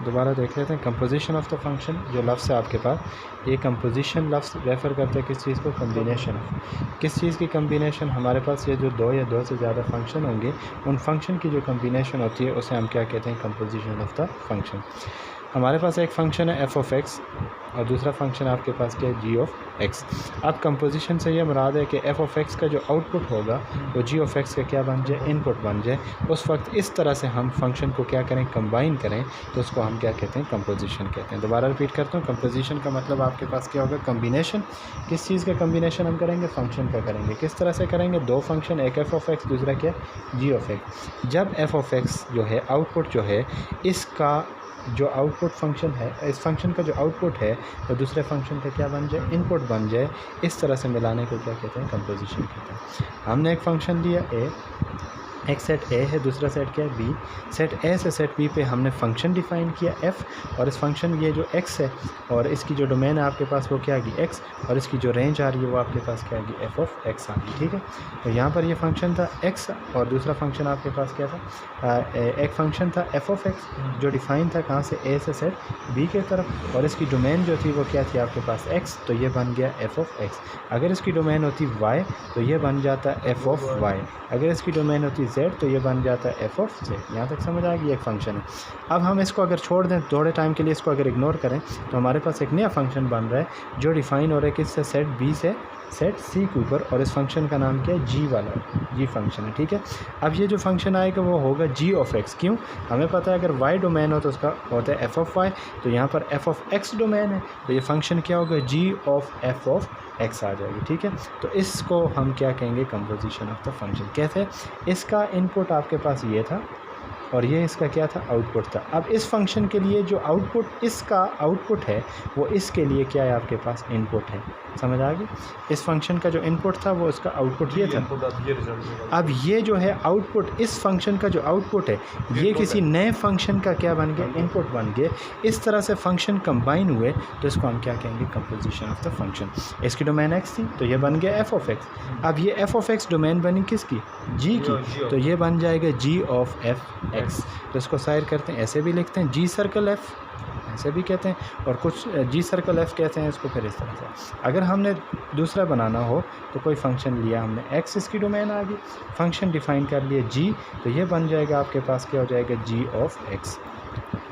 दोबारा देख लेते हैं कंपोजिशन ऑफ द फंक्शन। जो लफ्ज़ है आपके पास, ये कंपोजिशन लफ्ज़ रेफ़र करते हैं किस चीज़ को, कम्बिनेशन। किस चीज़ की कम्बिनेशन? हमारे पास ये जो दो या दो से ज़्यादा फंक्शन होंगे, उन फंक्शन की जो कम्बिनेशन होती है उसे हम क्या कहते हैं, कंपोजिशन ऑफ द फंक्शन। हमारे पास एक फ़ंक्शन है एफ़ ऑफ़ एक्स और दूसरा फंक्शन आपके पास क्या है, जी ऑफ़ एक्स। अब कंपोजिशन से ये मुराद है कि एफ़ ऑफ़ एक्स का जो आउटपुट होगा वो जी ऑफ़ एक्स का क्या बन जाए, इनपुट बन जाए। उस वक्त इस तरह से हम फंक्शन को क्या करें, कंबाइन करें, तो उसको हम क्या कहते हैं, कंपोजिशन कहते हैं। दोबारा रिपीट करता हूँ, कंपोजिशन का मतलब आपके पास क्या होगा, कम्बिनेशन। किस चीज़ का कम्बिनेशन हम करेंगे, फंक्शन का करेंगे। किस तरह से करेंगे, दो फंक्शन, एक एफ़ ऑफ़ एक्स, दूसरा क्या, जी ऑफ़ एक्स। जब एफ़ ऑफ़ एक्स जो है आउटपुट जो है, इसका जो आउटपुट फंक्शन है, इस फंक्शन का जो आउटपुट है तो दूसरे फंक्शन का क्या बन जाए, इनपुट बन जाए, इस तरह से मिलाने को क्या कहते हैं, कंपोजिशन कहते हैं। हमने एक फ़ंक्शन दिया ए, एक सेट ए है, दूसरा सेट क्या है, बी। सेट ए से सेट बी पे हमने फंक्शन डिफ़ाइन किया एफ़, और इस फंक्शन ये जो एक्स है और इसकी जो डोमेन है आपके पास वो क्या आएगी, एक्स, और इसकी जो रेंज आ रही है वो आपके पास क्या आएगी, एफ़ ऑफ एक्स आ गई। ठीक है, तो यहाँ पर ये फंक्शन था एक्स और दूसरा फंक्शन आपके पास क्या था, एक फंक्शन था एफ़ ऑफ एक्स जो डिफ़ाइन था कहाँ से, ए से सेट बी के तरफ, और इसकी डोमेन जो थी वो क्या थी आपके पास, एक्स, तो ये बन गया एफ़ ऑफ एक्स। अगर इसकी डोमेन होती वाई तो ये बन जाता एफ़ ऑफ वाई। अगर इसकी डोमेन होती जेड तो ये बन जाता है एफ़ ऑफ जेड। यहाँ तक समझ आ गई, एक फ़ंक्शन है। अब हम इसको अगर छोड़ दें थोड़े टाइम के लिए, इसको अगर इग्नोर करें तो हमारे पास एक नया फंक्शन बन रहा है जो डिफ़ाइन हो रहा है किससे, सेट बी से सेट सी के ऊपर, और इस फंक्शन का नाम क्या है, जी वाला, जी फंक्शन है। ठीक है, अब ये जो फंक्शन आएगा वो होगा जी ऑफ़ एक्स। क्यों, हमें पता है अगर वाई डोमेन हो तो उसका होता है एफ़ ऑफ वाई, तो यहाँ पर एफ़ ऑफ एक्स डोमेन है तो ये फंक्शन क्या होगा, जी ऑफ एफ़ ऑफ एक्स आ जाएगी। ठीक है, तो इसको हम क्या कहेंगे, कंपोजिशन ऑफ द फंक्शन। कैसे, इसका इनपुट आपके पास ये था और ये इसका क्या था, आउटपुट था। अब इस फंक्शन के लिए जो आउटपुट, इसका आउटपुट है वो इसके लिए क्या है, आपके पास इनपुट है। समझ आ गई, इस फंक्शन का जो इनपुट था वो उसका आउटपुट ये था। अब ये जो है आउटपुट, इस फंक्शन का जो आउटपुट है ये किसी नए फंक्शन का क्या बन गया, इनपुट बन गया। इस तरह से फंक्शन कंबाइन हुए तो इसको हम क्या कहेंगे, कंपोजिशन ऑफ द फंक्शन। इसकी डोमेन एक्स थी तो ये बन गया एफ़ ऑफ एक्स। अब ये एफ़ ऑफ एक्स डोमेन बनी किसकी, जी की, तो ये बन जाएगा जी ऑफ एफ एक्स। तो इसको साइड करते हैं, ऐसे भी लिखते हैं जी सर्कल एफ़, ऐसे भी कहते हैं, और कुछ जी सर्कल एफ़ कहते हैं इसको। फिर इस तरह से अगर हमने दूसरा बनाना हो तो कोई फंक्शन लिया हमने, एक्स इसकी डोमेन आ गई, फंक्शन डिफ़ाइन कर लिए जी, तो ये बन जाएगा आपके पास क्या हो जाएगा, जी ऑफ एक्स।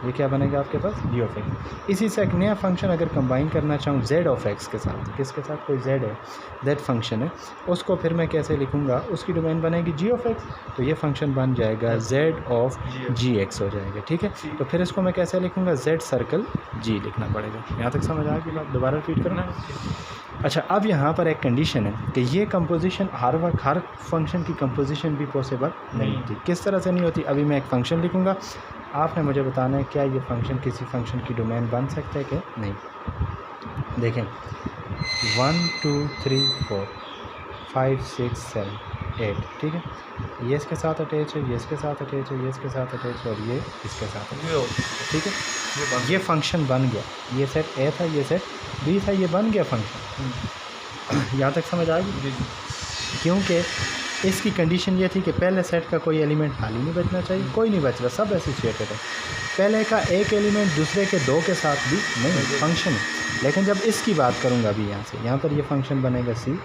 ये क्या बनेगा आपके पास, जी ऑफ एक्स। इसी से एक नया फंक्शन अगर कंबाइन करना चाहूँ जेड ऑफ एक्स के साथ, किसके साथ, कोई जेड है, जेड फंक्शन है, उसको फिर मैं कैसे लिखूँगा, उसकी डोमेन बनेगी जी ऑफ एक्स, तो ये फंक्शन बन जाएगा जेड ऑफ जी एक्स हो जाएगा। ठीक है, तो फिर इसको मैं कैसे लिखूँगा, जेड सर्कल जी लिखना पड़ेगा। यहाँ तक समझ आ गई बात, दोबारा रिपीट करना। अच्छा, अब यहाँ पर एक कंडीशन है कि ये कंपोजिशन हर वक्त हर फंक्शन की कंपोजिशन भी पॉसिबल नहीं होती। किस तरह से नहीं होती, अभी मैं एक फ़ंक्शन लिखूँगा, आपने मुझे बताना है क्या ये फ़ंक्शन किसी फ़ंक्शन की डोमेन बन सकता है कि नहीं। देखें 1 2 3 4 5 6 7 8, ठीक है, ये इसके साथ अटैच है, ये इसके साथ अटैच है, ये इसके साथ अटैच है और ये इसके साथ अटैच है। ठीक है, ये फ़ंक्शन बन गया, ये सेट ए था, ये सेट बी था, ये बन गया फंक्शन। यहाँ तक समझ आ गई, क्योंकि इसकी कंडीशन ये थी कि पहले सेट का कोई एलिमेंट खाली नहीं बचना चाहिए, कोई नहीं बच रहा, सब एसोसिएटेड है। पहले का एक एलिमेंट दूसरे के दो के साथ भी नहीं, फंक्शन है। लेकिन जब इसकी बात करूँगा अभी यहाँ से, यहाँ पर ये फंक्शन बनेगा सी,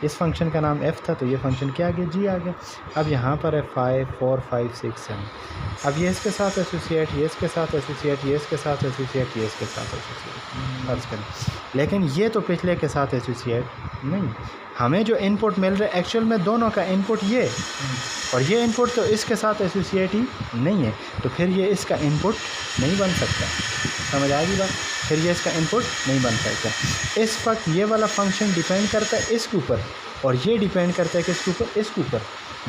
इस फंक्शन का नाम f था तो ये फंक्शन क्या आ गया, g आ गया। अब यहाँ पर है 5 4 5 6 7, अब ये इसके साथ एसोसिएट, ये इसके साथ एसोसिएट, ये इसके साथ एसोसिएट, ये इसके साथ एसोसिएट, फर्ज करें। लेकिन ये तो पिछले के साथ एसोसिएट नहीं, हमें जो इनपुट मिल रहा है एक्चुअल में दोनों का इनपुट ये और ये इनपुट तो इसके साथ एसोसिएट ही नहीं है, तो फिर ये इसका इनपुट नहीं बन सकता। समझ आ गई बात, फिर ये इसका इनपुट नहीं बन सकता। इस वक्त ये वाला फंक्शन डिपेंड करता है इसके ऊपर और ये डिपेंड करता है किसके ऊपर, इसके ऊपर,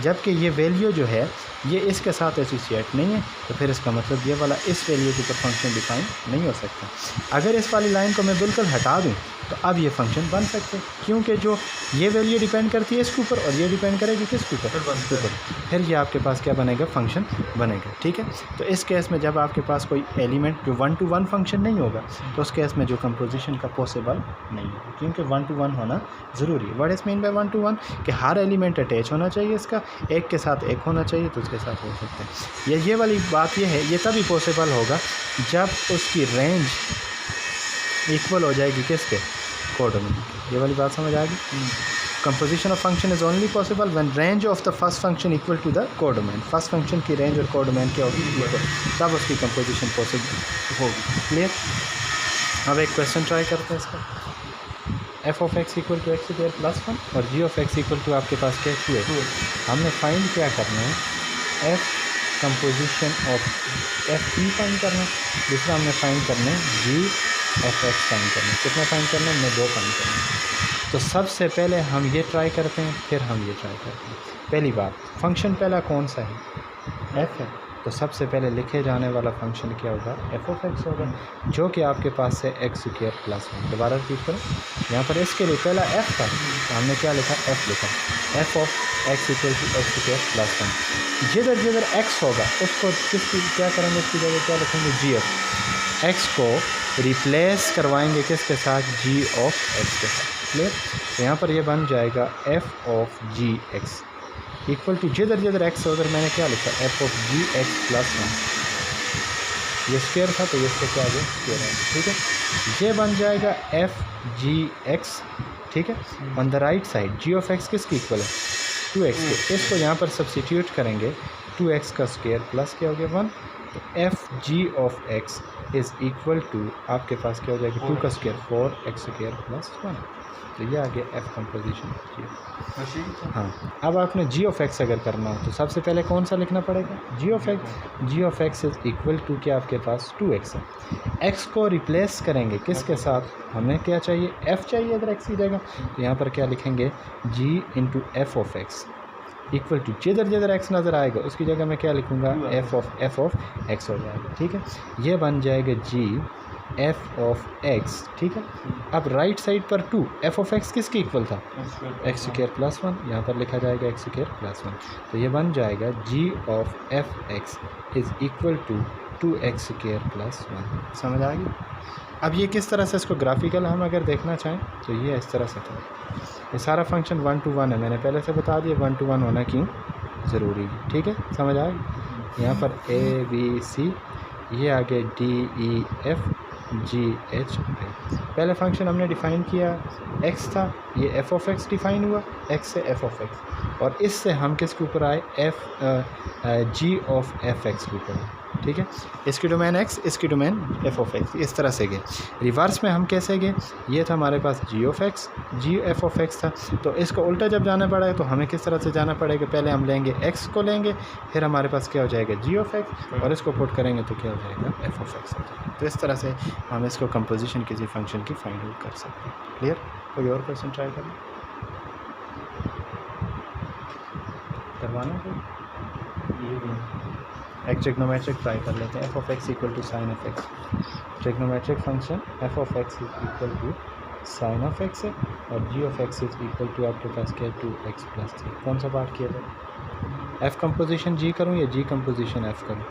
जबकि ये वैल्यू जो है ये इसके साथ एसोसिएट नहीं है, तो फिर इसका मतलब ये वाला इस वैल्यू के ऊपर फंक्शन डिफाइन नहीं हो सकता। अगर इस वाली लाइन को मैं बिल्कुल हटा दूँ तो अब ये फंक्शन बन सकते, क्योंकि जो ये वैल्यू डिपेंड करती है इसके ऊपर और ये डिपेंड करेगी किसके ऊपर, ऊपर, फिर ये आपके पास क्या बनेगा, फंक्शन बनेगा। ठीक है, तो इस केस में जब आपके पास कोई एलिमेंट जो 1 to 1 फंक्शन नहीं होगा तो उस केस में जो कंपोजिशन का पॉसिबल नहीं होगा, क्योंकि 1 to 1 होना ज़रूरी है। What is mean by 1 to 1, कि हर एलिमेंट अटैच होना चाहिए, इसका एक के साथ एक होना चाहिए तो उसके साथ हो सकते हैं। ये वाली बात ये है, ये तभी पॉसिबल होगा जब उसकी रेंज इक्वल हो जाएगी किसके, कोडोमेन के। ये वाली बात समझ आ गई। Composition of function is only possible when range of the first function equal to the codomain. First function की रेंज और कोडोमेन क्या होगी, इक्वल, तब उसकी कंपोजिशन पॉसिबल होगी। क्लियर। अब एक क्वेश्चन ट्राई करते हैं इसका। F of x equal to x square plus 1 और g of x equal to आपके पास क्या 2 हमने फाइंड क्या करना है, f composition of f E find करना है, दूसरा हमने फाइंड करना है जी एफ एक्स फाइंड करना है। कितना फाइंड करना है, हमने 2 फाइंड करना है। तो सबसे पहले हम ये ट्राई करते हैं, फिर हम ये ट्राई करते हैं। पहली बात, फंक्शन पहला कौन सा है, एफ है, तो सबसे पहले लिखे जाने वाला फंक्शन क्या होगा, एफ ऑफ एक्स होगा, जो कि आपके पास है एक्स स्क्वायर प्लस 1। दोबारा रिपीट करें, यहाँ पर इसके लिए पहला एफ था, तो हमने क्या लिखा, एफ लिखा, F of x equal to x square plus 1। जिधर जिधर एक्स होगा उसको किसकी क्या करेंगे, इसकी जगह क्या लिखेंगे, जी एफ। एक्स को रिप्लेस करवाएंगे किसके साथ, जी ऑफ एक्स के साथ। क्लियर। तो यहाँ पर ये बन जाएगा F of G X equal to जिधर जिधर एक्स है उधर मैंने क्या लिखा, F of G X plus 1। ये स्क्वायर था तो ये इसको क्या आ गया, स्क्वायर है। ठीक है, ये बन जाएगा एफ जी एक्स। ठीक है, on the right side G of X किसकी इक्वल है, 2x के। इसको यहाँ पर सब्सिट्यूट करेंगे, 2x का स्क्वायर प्लस क्या हो गया 1। तो F G of x is equal to आपके पास क्या हो जाएगा, 2 का स्क्वायर 4x स्क्वायर प्लस 1। तो ये आ गया एफ कंपोजिशन जी। हाँ, अब आपने जी ऑफ एक्स अगर करना हो तो सबसे पहले कौन सा लिखना पड़ेगा, g of x. G of x is equal to क्या आपके पास 2x है। एक्स को रिप्लेस करेंगे किसके साथ, हमें क्या चाहिए, एफ़ चाहिए, इधर एक्स की जगह। तो यहाँ पर क्या लिखेंगे, g into f of x equal to जिधर जिधर एक्स नज़र आएगा उसकी जगह मैं क्या लिखूँगा, एफ ऑफ एक्स हो जाएगा। ठीक है, ये बन जाएगा जी एफ ऑफ एक्स। ठीक है, अब राइट साइड पर 2, एफ ऑफ एक्स किसके इक्वल था, एक्स स्क्वायर प्लस 1। यहाँ पर लिखा जाएगा एक्स स्क्वायर प्लस 1। तो ये बन जाएगा g of f x is equal to 2x square plus 1। समझ आ गई। अब ये किस तरह से इसको ग्राफिकल हम अगर देखना चाहें तो ये इस तरह से था। ये सारा फंक्शन 1 to 1 है, मैंने पहले से बता दिया 1 to 1 होना क्यों ज़रूरी है। ठीक है, समझ आ गई। यहाँ पर ए बी सी, ये आगे D E F G H I. पहले फंक्शन हमने डिफ़ाइन किया x था, ये एफ ऑफ एक्स डिफ़ाइन हुआ, x से एफ ऑफ एक्स, और इससे हम किसके ऊपर आए, F G of f x के ऊपर आए। ठीक है, इसकी डोमेन x, इसकी डोमेन एफ ऑफ एक्स, इस तरह से गए। रिवर्स में हम कैसे गए, ये था हमारे पास g of x, g f of x था, तो इसको उल्टा जब जाना पड़ा है तो हमें किस तरह से जाना पड़ेगा, पहले हम लेंगे x को लेंगे, फिर हमारे पास क्या हो जाएगा, जी ऑफ एक्स, और इसको पुट करेंगे तो क्या हो जाएगा, एफ ऑफ एक्स हो जाएगा। तो इस तरह से हम इसको कंपोजिशन किसी फंक्शन की फाइंड आउट कर सकते हैं। क्लियर। कोई और क्वेश्चन ट्राई करें, करवाना कोई, एक ट्रिग्नोमेट्रिक ट्राई कर लेते हैं। F of x equal to sine of x, trigonometric function f of x is equal to sine of x है, और g of x is equal to आपके पास क्या, 2x प्लस 3। कौन सा पार्ट किया जाए, एफ कंपोजिशन जी करूँ या जी कंपोजिशन एफ करूँ,